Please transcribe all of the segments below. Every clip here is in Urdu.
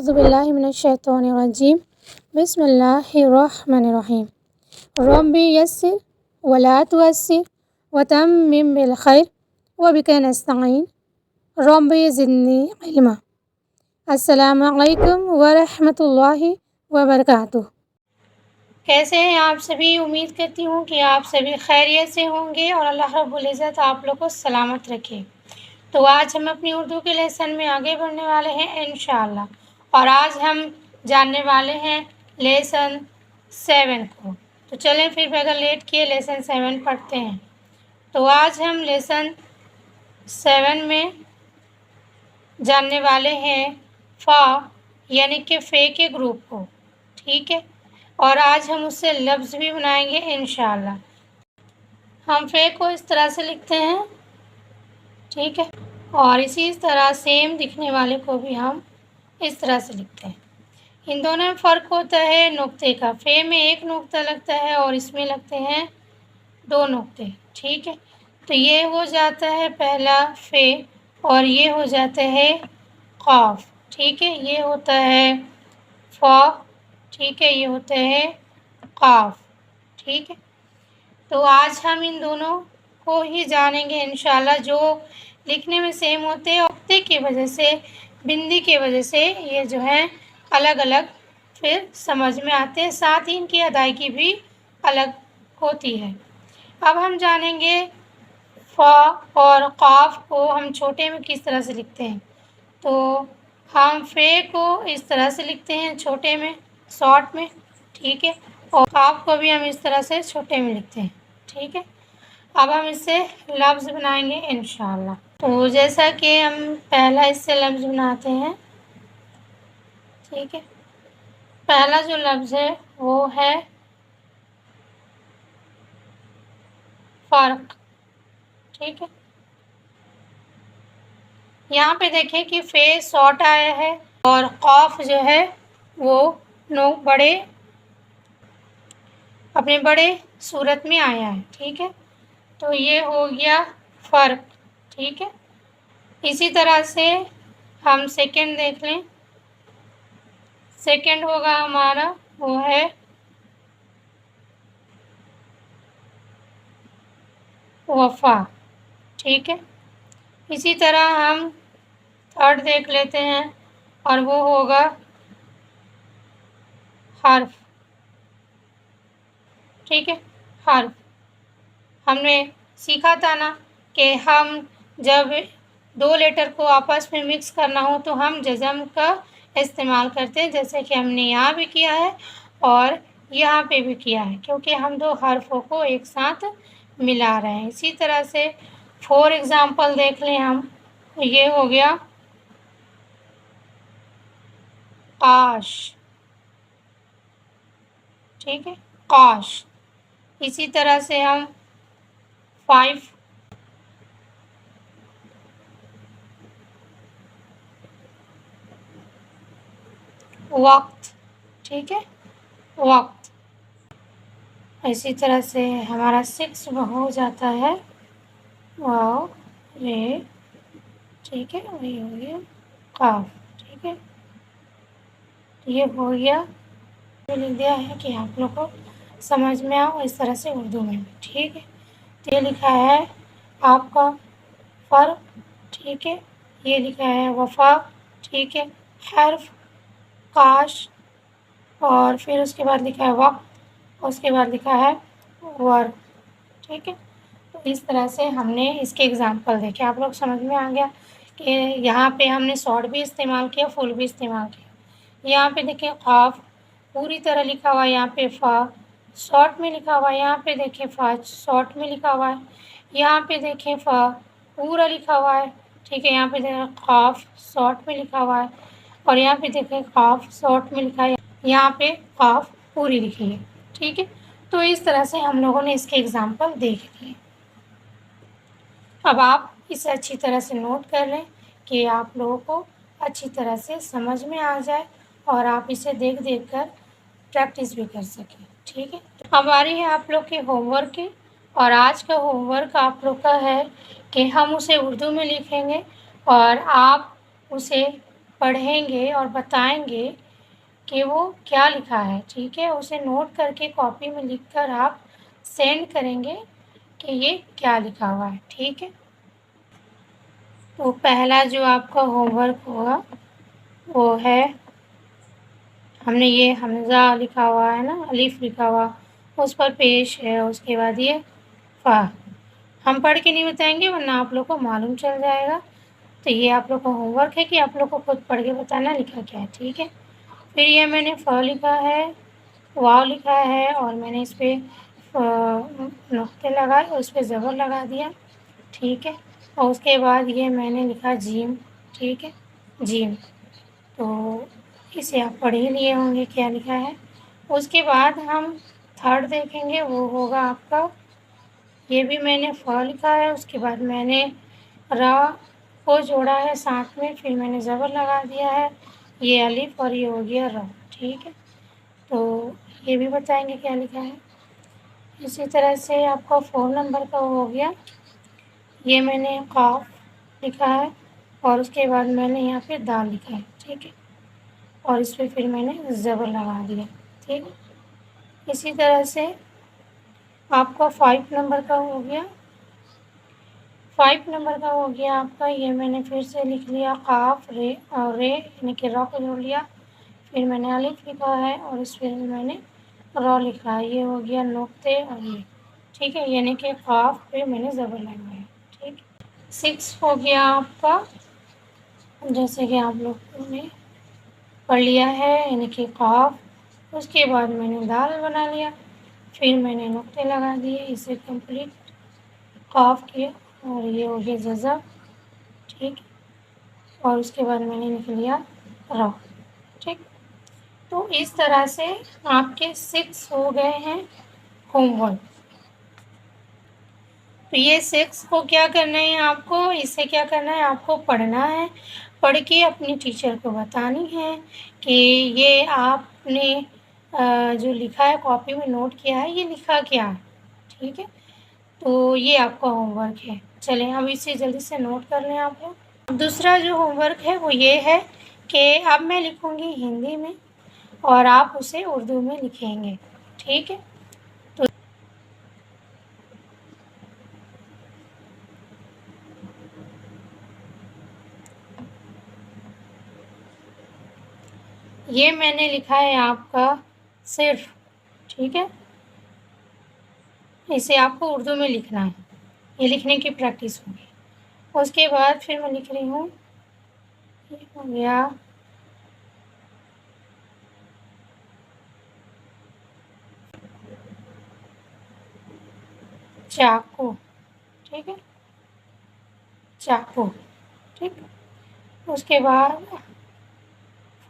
اعوذ باللہ من الشیطان الرجیم بسم اللہ الرحمن الرحیم رب یسر ولا تعسر وتمم بالخیر وبک نستعین رب زدنی علما۔ السلام علیکم ورحمۃ اللہ وبرکاتہ۔ کیسے ہیں آپ سبھی؟ امید کرتی ہوں کہ آپ سبھی خیریت سے ہوں گے اور اللہ رب العزت آپ لوگ کو سلامت رکھے۔ تو آج ہم اپنی اردو کے لیسن میں آگے بڑھنے والے ہیں انشاءاللہ، اور آج ہم جاننے والے ہیں لیسن 7 کو۔ تو چلیں پھر بغیر لیٹ کیے لیسن 7 پڑھتے ہیں۔ تو آج ہم لیسن 7 میں جاننے والے ہیں فا یعنی کہ فے کے گروپ کو، ٹھیک ہے، اور آج ہم اس سے لفظ بھی بنائیں گے انشاءاللہ۔ ہم فے کو اس طرح سے لکھتے ہیں، ٹھیک ہے، اور اسی طرح سیم دکھنے والے کو بھی ہم اس طرح سے لکھتے ہیں۔ ان دونوں میں فرق ہوتا ہے نقطے کا۔ فے میں ایک نقطہ لگتا ہے اور اس میں لگتے ہیں 2 نقطے، ٹھیک ہے۔ تو یہ ہو جاتا ہے پہلا فے اور یہ ہو جاتا ہے قاف، ٹھیک ہے۔ یہ ہوتا ہے فا، ٹھیک ہے، یہ ہوتا ہے قاف، ٹھیک ہے۔ تو آج ہم ان دونوں کو ہی جانیں گے انشاءاللہ، جو لکھنے میں سیم ہوتے ہیں، نقطے کی وجہ سے، بندی کی وجہ سے یہ جو ہے الگ الگ پھر سمجھ میں آتے ہیں، ساتھ ہی ان کی ادائیگی بھی الگ ہوتی ہے۔ اب ہم جانیں گے فا اور قاف کو ہم چھوٹے میں کس طرح سے لکھتے ہیں۔ تو ہم فے کو اس طرح سے لکھتے ہیں چھوٹے میں، شارٹ میں، ٹھیک ہے، اور قاف کو بھی ہم اس طرح سے چھوٹے میں لکھتے ہیں، ٹھیک ہے۔ اب ہم اس سے لفظ بنائیں گے انشاءاللہ۔ تو جیسا کہ ہم پہلا اس سے لفظ بناتے ہیں، ٹھیک ہے۔ پہلا جو لفظ ہے وہ ہے فرق، ٹھیک ہے۔ یہاں پہ دیکھیں کہ فے شارٹ آیا ہے اور قاف جو ہے وہ بڑے اپنے بڑے صورت میں آیا ہے، ٹھیک ہے۔ تو یہ ہو گیا فرق، ٹھیک ہے۔ اسی طرح سے ہم سیکنڈ دیکھ لیں۔ سیکنڈ ہوگا ہمارا وہ ہے وفا، ٹھیک ہے۔ اسی طرح ہم تھرڈ دیکھ لیتے ہیں اور وہ ہوگا حرف، ٹھیک ہے، حرف۔ ہم نے سیکھا تھا نا کہ ہم جب 2 لیٹر کو آپس میں مکس کرنا ہو تو ہم جزم کا استعمال کرتے ہیں، جیسے کہ ہم نے یہاں بھی کیا ہے اور یہاں پہ بھی کیا ہے، کیونکہ ہم 2 حرفوں کو ایک ساتھ ملا رہے ہیں۔ اسی طرح سے فور ایگزامپل دیکھ لیں ہم، یہ ہو گیا قاش، ٹھیک ہے، قاش۔ اسی طرح سے ہم 5 وقت، ٹھیک ہے، وقت۔ اسی طرح سے ہمارا 6 ہو جاتا ہے واو رے، ٹھیک ہے، وہی ہو گیا قاف، ٹھیک ہے۔ یہ ہو گیا، لکھ دیا ہے کہ آپ لوگ کو سمجھ میں آؤ اس طرح سے اردو میں بھی، ٹھیک ہے۔ تو یہ لکھا ہے آپ کا فرق، ٹھیک ہے، یہ لکھا ہے وفا، ٹھیک ہے، حرف قاش، اور پھر اس کے بعد لکھا ہے وقت، اور اس کے بعد لکھا ہے ورق، ٹھیک ہے۔ تو اس طرح سے ہم نے اس کے اگزامپل دیکھے، آپ لوگ سمجھ میں آ گیا کہ یہاں پہ ہم نے شارٹ بھی استعمال کیا، فل بھی استعمال کیا۔ یہاں پہ دیکھیں قاف پوری طرح لکھا ہوا ہے، یہاں پہ فا شارٹ میں لکھا ہوا ہے، یہاں پہ دیکھیں فا شارٹ میں لکھا ہوا ہے، یہاں پہ دیکھیں فا پورا لکھا ہوا ہے، ٹھیک ہے، یہاں پہ دیکھیں قاف شارٹ میں لکھا ہوا ہے، اور یہاں پہ دیکھیں قاف شارٹ میں لکھا ہے، یہاں پہ قاف پوری لکھی ہے، ٹھیک ہے۔ تو اس طرح سے ہم لوگوں نے اس کے اگزامپل دیکھ لیے۔ اب آپ اسے اچھی طرح سے نوٹ کر لیں کہ آپ لوگوں کو اچھی طرح سے سمجھ میں آ جائے اور آپ اسے دیکھ دیکھ کر پریکٹس بھی کر سکیں، ٹھیک ہے۔ اب آ رہی ہے آپ لوگ کے ہوم ورک کی، اور آج کا ہوم ورک آپ لوگ کا ہے کہ ہم اسے اردو میں لکھیں گے اور آپ اسے پڑھیں گے اور بتائیں گے کہ وہ کیا لکھا ہے، ٹھیک ہے؟ اسے نوٹ کر کے کاپی میں لکھ کر آپ سینڈ کریں گے کہ یہ کیا لکھا ہوا ہے، ٹھیک ہے؟ تو پہلا جو آپ کا ہوم ورک ہوگا وہ ہے، ہم نے یہ حمزہ لکھا ہوا ہے نا، الف لکھا ہوا، اس پر پیش ہے، اس کے بعد یہ فا، ہم پڑھ کے نہیں بتائیں گے ورنہ آپ لوگ کو معلوم چل جائے گا، تو یہ آپ لوگ کا ہوم ورک ہے کہ آپ لوگ کو خود پڑھ کے بتانا لکھا کیا ہے، ٹھیک ہے؟ پھر یہ میں نے فا لکھا ہے، واو لکھا ہے، اور میں نے اس پہ نقطے لگائے، اس پہ زبر لگا دیا، ٹھیک ہے؟ اور اس کے بعد یہ میں نے لکھا جیم، ٹھیک ہے؟ جیم، تو اسے آپ پڑھ ہی لیے ہوں گے کیا لکھا ہے۔ اس کے بعد ہم تھرڈ دیکھیں گے، وہ ہوگا آپ کا، یہ بھی میں نے فا لکھا ہے، اس کے بعد میں نے را کو جوڑا ہے ساتھ میں، پھر میں نے زبر لگا دیا ہے، یہ الف اور یہ ہو گیا را، ٹھیک ہے؟ تو یہ بھی بتائیں گے کیا لکھا ہے۔ اسی طرح سے آپ کا 4 نمبر کا ہو گیا، یہ میں نے قاف لکھا ہے، اور اس کے بعد میں نے یہاں پہ دال لکھا ہے، ٹھیک ہے؟ اور اس پہ پھر میں نے زبر لگا دیا، ٹھیک ہے؟ اسی طرح سے آپ کا 5 نمبر کا ہو گیا، 5 نمبر کا ہو گیا آپ کا، یہ میں نے پھر سے لکھ لیا قاف رے اور رے یعنی کہ را کو جوڑ لیا، پھر میں نے الف لکھا ہے اور اس پہ میں نے را لکھا ہے، یہ ہو گیا نقطے اور یہ، ٹھیک ہے؟ یعنی کہ قاف پہ میں نے زبر لگایا، ٹھیک ہے؟ 6 ہو گیا آپ کا، جیسے کہ آپ لوگ نے پڑھ لیا ہے، یعنی کہ قاف، اس کے بعد میں نے دال بنا لیا، پھر میں نے نقطے لگا دیے، اسے کمپلیٹ قاف کیا، اور یہ ہو گیا ززا، ٹھیک، اور اس کے بعد میں نے لکھ لیا را، ٹھیک۔ تو اس طرح سے آپ کے 6 ہو گئے ہیں ہوم ورک۔ تو یہ 6 کو کیا کرنا ہے آپ کو، اسے کیا کرنا ہے آپ کو پڑھنا ہے، پڑھ کے اپنی ٹیچر کو بتانی ہے کہ یہ آپ نے جو لکھا ہے کاپی میں نوٹ کیا ہے یہ لکھا کیا ہے، ٹھیک ہے؟ تو یہ آپ کا ہوم ورک ہے، چلیں اب اسے جلدی سے نوٹ کر لیں آپ لوگ۔ دوسرا جو ہوم ورک ہے وہ یہ ہے کہ اب میں لکھوں گی ہندی میں اور آپ اسے اردو میں لکھیں گے، ٹھیک ہے؟ تو یہ میں نے لکھا ہے آپ کا صرف، ٹھیک ہے؟ اسے آپ کو اردو میں لکھنا ہے، یہ لکھنے کی پریکٹس ہوگی۔ اس کے بعد پھر میں لکھ رہی ہوں، یہ ہو گیا چاقو، ٹھیک ہے؟ چاقو، ٹھیک۔ اس کے بعد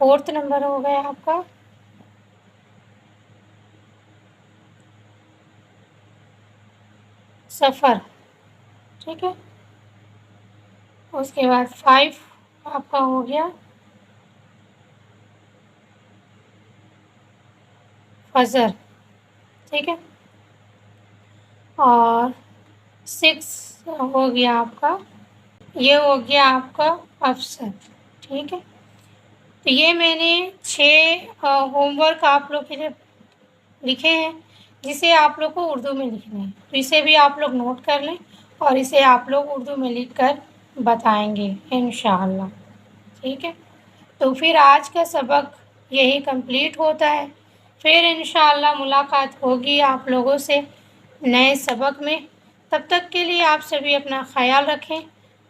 4 نمبر ہو گیا آپ کا سفر، ٹھیک ہے؟ اس کے بعد 5 آپ کا ہو گیا فجر، ٹھیک ہے؟ اور 6 ہو گیا آپ کا، یہ ہو گیا آپ کا افسر، ٹھیک ہے؟ تو یہ میں نے 6 ہوم ورک آپ لوگ کے لیے لکھے ہیں، جسے آپ لوگ کو اردو میں لکھنا ہے، تو اسے بھی آپ لوگ نوٹ کر لیں اور اسے آپ لوگ اردو میں لکھ کر بتائیں گے انشاءاللہ، ٹھیک ہے؟ تو پھر آج کا سبق یہی کمپلیٹ ہوتا ہے، پھر انشاءاللہ ملاقات ہوگی آپ لوگوں سے نئے سبق میں، تب تک کے لیے آپ سبھی اپنا خیال رکھیں،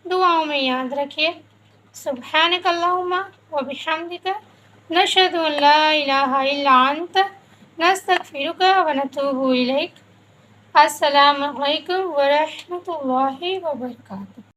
دعاؤں میں یاد رکھیے۔ سبحانک اللہم و بحمدک، نشہد ان لا الہ الا انت، نستغفرک و نتوب الیک۔ السلام علیکم ورحمۃ اللہ وبرکاتہ۔